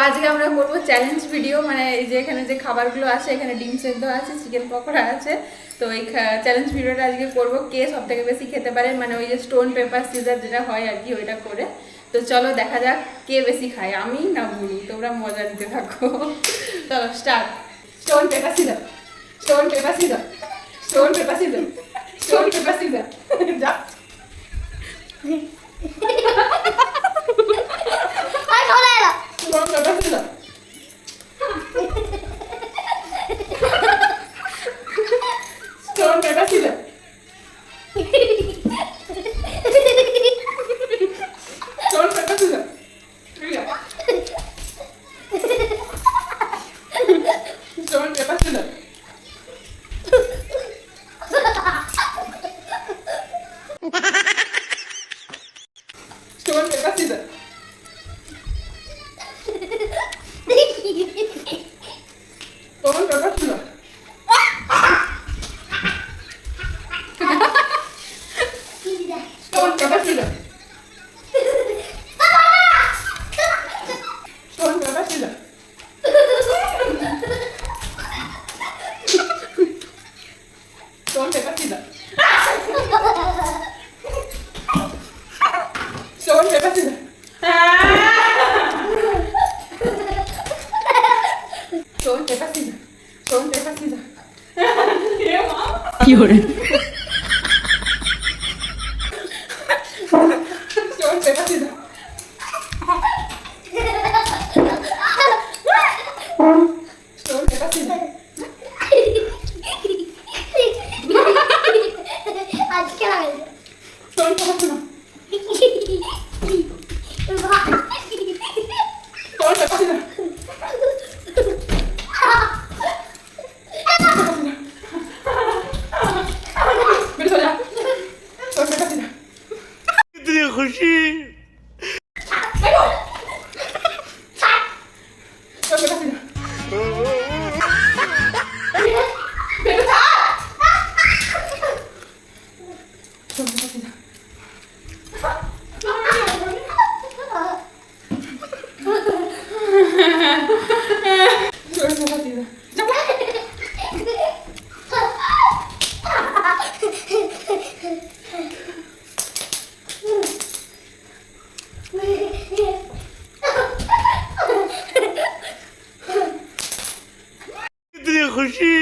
আজকে আমরা করব চ্যালেঞ্জ ভিডিও, মানে এই যে এখানে যে খাবারগুলো আছে, এখানে ডিম সেদ্ধ আছে, চিকেন পকোড়া আছে। তো এই চ্যালেঞ্জ ভিডিওটা আজকে করব কে সব থেকে বেশি খেতে পারে, মানে ওই যে স্টোন পেপার সিজার যেটা হয় আর কি, ওইটা করে। তো চলো দেখা যাক কে বেশি খায়, আমি না বুড়ি। তোমরা মজা নিতে থাকো। চলো start. Stone paper scissor, stone paper scissor, stone paper scissor, stone paper scissor. যা Stone paper scissors. Stone paper scissors. Stone paper scissors. Stone paper scissors. Stone paper scissors. Stone paper scissors. Stone paper scissors. Stone paper scissors. Stone paper scissors. Stone paper scissors. Stone paper scissors. কি হরে Stone paper scissors. Stone paper scissors. Stone paper scissors. Stone paper scissors. मेरे सो जा। Stone paper scissors. इतनी खुशी देखो। Stone paper scissors. मेरे साथ। Stone paper scissors. Stone paper scissors. इतनी खुशी